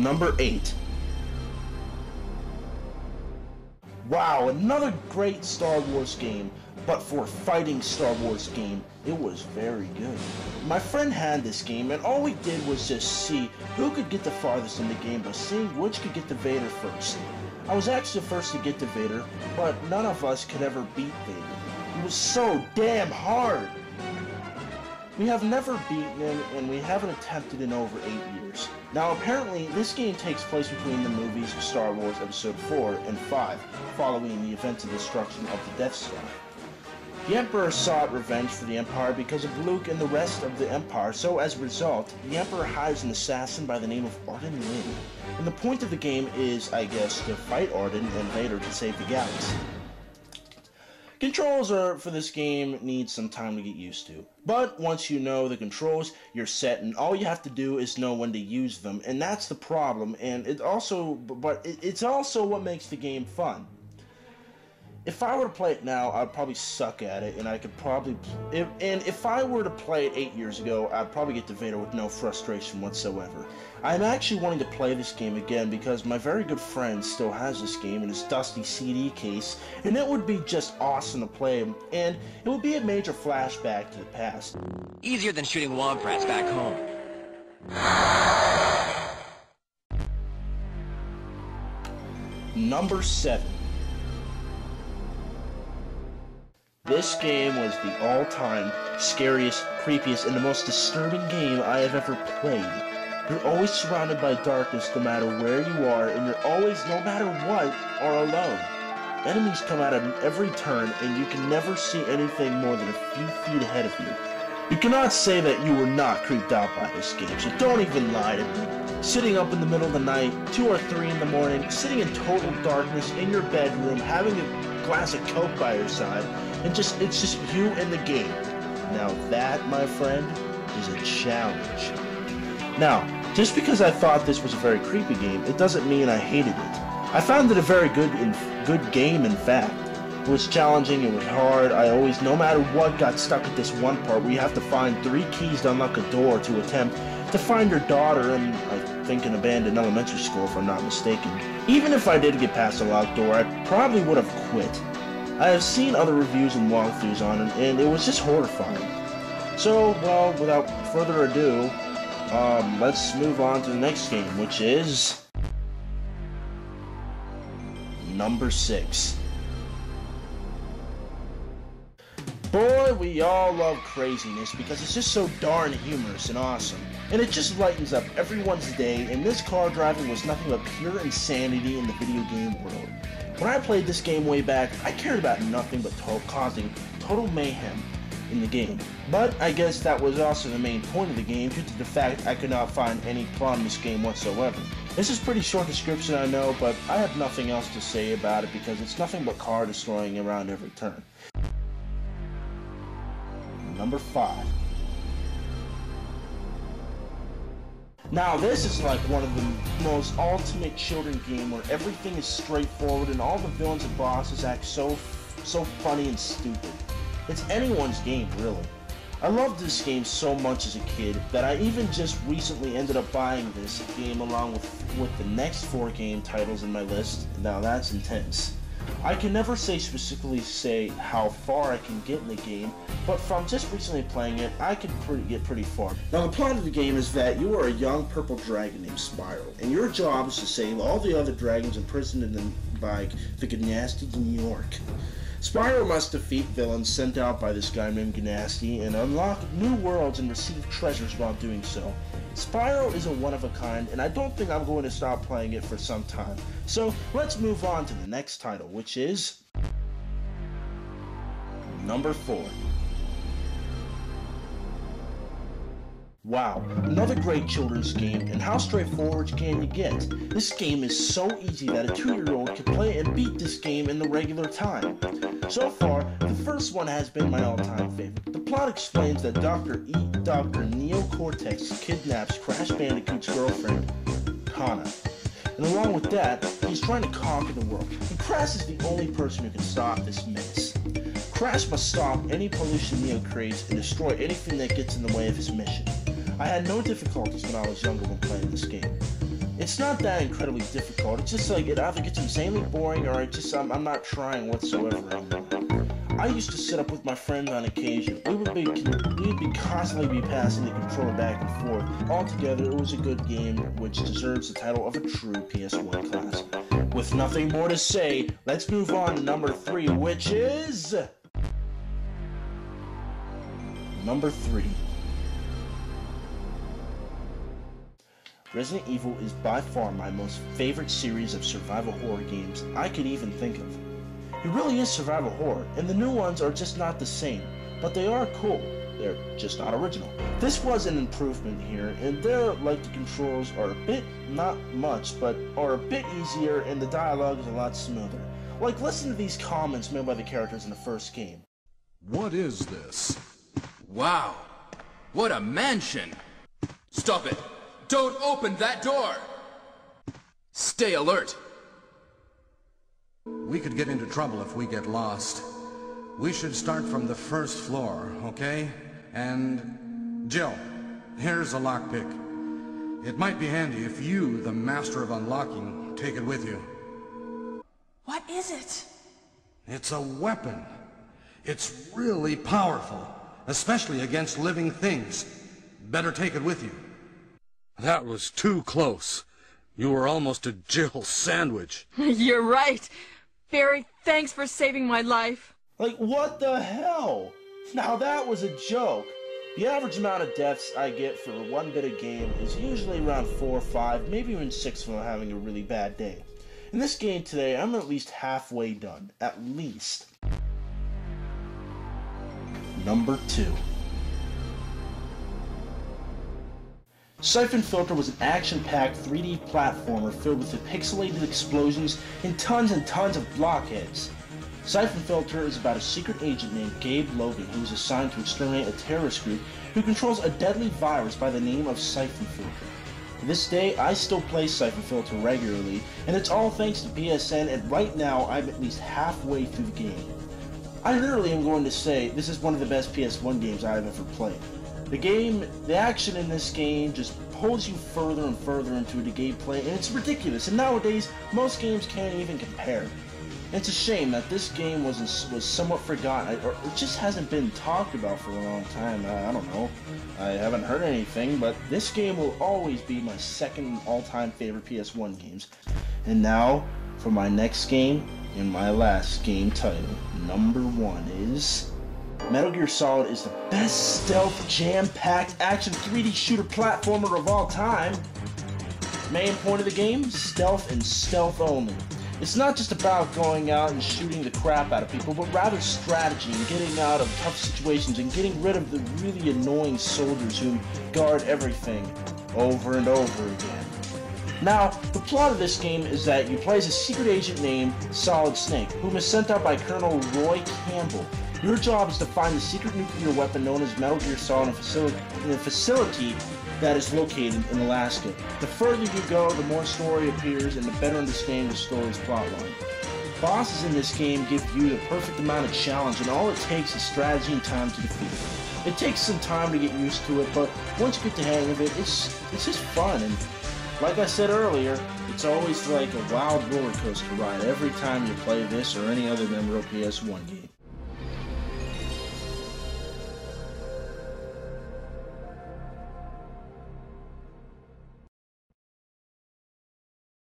Number 8. Wow, another great Star Wars game, but for a fighting Star Wars game, it was very good. My friend had this game, and all we did was just see who could get the farthest in the game by seeing which could get to Vader first. I was actually the first to get to Vader, but none of us could ever beat Vader. It was so damn hard! We have never beaten him, and we haven't attempted in over 8 years. Now apparently, this game takes place between the movies Star Wars Episode 4 and 5, following the events of destruction of the Death Star. The Emperor sought revenge for the Empire because of Luke and the rest of the Empire, so as a result, the Emperor hires an assassin by the name of Arden Lin. And the point of the game is, I guess, to fight Arden and Vader to save the galaxy. Controls for this game need some time to get used to, but once you know the controls, you're set, and all you have to do is know when to use them, and that's the problem. And it's also what makes the game fun. If I were to play it now, I'd probably suck at it, and I could probably... if I were to play it 8 years ago, I'd probably get to Vader with no frustration whatsoever. I'm actually wanting to play this game again because my very good friend still has this game in his dusty CD case, and it would be just awesome to play, and it would be a major flashback to the past. Easier than shooting womp-rats back home. Number 7. This game was the all-time scariest, creepiest, and the most disturbing game I have ever played. You're always surrounded by darkness no matter where you are, and you're always, no matter what, are alone. Enemies come out at every turn, and you can never see anything more than a few feet ahead of you. You cannot say that you were not creeped out by this game, so don't even lie to me. Sitting up in the middle of the night, 2 or 3 in the morning, sitting in total darkness in your bedroom, having a glass of Coke by your side, and it's just you and the game. Now that, my friend, is a challenge. Now, just because I thought this was a very creepy game, it doesn't mean I hated it. I found it a very good game, in fact. It was challenging, it was hard. I always, no matter what, got stuck at this one part where you have to find 3 keys to unlock a door to attempt to find your daughter in, I think, an abandoned elementary school, if I'm not mistaken. Even if I did get past the locked door, I probably would have quit. I have seen other reviews and walkthroughs on it, and it was just horrifying. So, well, without further ado, let's move on to the next game, which is number 6. Boy, we all love craziness because it's just so darn humorous and awesome. And it just lightens up everyone's day, and this car driving was nothing but pure insanity in the video game world. When I played this game way back, I cared about nothing but causing total mayhem in the game. But I guess that was also the main point of the game due to the fact I could not find any plot in this game whatsoever. This is a pretty short description, I know, but I have nothing else to say about it because it's nothing but car destroying around every turn. Number 5. Now this is like one of the most ultimate children game where everything is straightforward and all the villains and bosses act so funny and stupid. It's anyone's game, really. I loved this game so much as a kid that I even just recently ended up buying this game along with the next 4 game titles in my list. Now that's intense. I can never specifically say how far I can get in the game, but from just recently playing it, I can get pretty far. Now the plot of the game is that you are a young purple dragon named Spiral, and your job is to save all the other dragons imprisoned by the Gnasty New York. Spyro must defeat villains sent out by this guy named Gnasty and unlock new worlds and receive treasures while doing so. Spyro is a one-of-a-kind, and I don't think I'm going to stop playing it for some time. So let's move on to the next title, which is number 4. Wow, another great children's game, and how straightforward can you get? This game is so easy that a 2-year-old can play and beat this game in the regular time. So far, the first one has been my all-time favorite. The plot explains that Dr. Neocortex kidnaps Crash Bandicoot's girlfriend, Kana. And along with that, he's trying to conquer the world, and Crash is the only person who can stop this menace. Crash must stop any pollution Neo creates and destroy anything that gets in the way of his mission. I had no difficulties when I was younger when playing this game. It's not that incredibly difficult. It's just like it either gets insanely boring or I'm not trying whatsoever anymore. I used to sit up with my friends on occasion. We would be constantly passing the controller back and forth. Altogether, it was a good game, which deserves the title of a true PS1 classic. With nothing more to say, let's move on to number 3, which is number 3. Resident Evil is by far my most favorite series of survival horror games I could even think of. It really is survival horror, and the new ones are just not the same, but they are cool. They're just not original. This was an improvement here, and they're like the controls are a bit, not much, but are a bit easier, and the dialogue is a lot smoother. Like, listen to these comments made by the characters in the first game. What is this? Wow, what a mansion! Stop it! Don't open that door! Stay alert! We could get into trouble if we get lost. We should start from the first floor, okay? And Jill, here's a lockpick. It might be handy if you, the master of unlocking, take it with you. What is it? It's a weapon. It's really powerful, especially against living things. Better take it with you. That was too close. You were almost a Jill sandwich. You're right. Barry, thanks for saving my life. Like, what the hell? Now that was a joke. The average amount of deaths I get for one bit of game is usually around 4 or 5, maybe even 6 when I'm having a really bad day. In this game today, I'm at least halfway done. At least. Number 2. Siphon Filter was an action-packed 3D platformer filled with pixelated explosions and tons of blockheads. Siphon Filter is about a secret agent named Gabe Logan who is assigned to exterminate a terrorist group who controls a deadly virus by the name of Siphon Filter. To this day, I still play Siphon Filter regularly, and it's all thanks to PSN, and right now I'm at least halfway through the game. I literally am going to say this is one of the best PS1 games I have ever played. The action in this game just pulls you further and further into the gameplay, and it's ridiculous, and nowadays, most games can't even compare. And it's a shame that this game was somewhat forgotten, or it just hasn't been talked about for a long time. I don't know. I haven't heard anything, but this game will always be my second all-time favorite PS1 games. And now, for my next game, and my last game title, number 1 is Metal Gear Solid is the best stealth, jam-packed action 3D shooter platformer of all time. Main point of the game, stealth and stealth only. It's not just about going out and shooting the crap out of people, but rather strategy and getting out of tough situations and getting rid of the really annoying soldiers who guard everything over and over again. Now, the plot of this game is that you play as a secret agent named Solid Snake, whom is sent out by Colonel Roy Campbell. Your job is to find the secret nuclear weapon known as Metal Gear Solid in a facility that is located in Alaska. The further you go, the more story appears and the better understand the story's plotline. Bosses in this game give you the perfect amount of challenge, and all it takes is strategy and time to defeat them. It takes some time to get used to it, but once you get the hang of it, it's just fun. And like I said earlier, it's always like a wild roller coaster ride every time you play this or any other memorable PS1 game.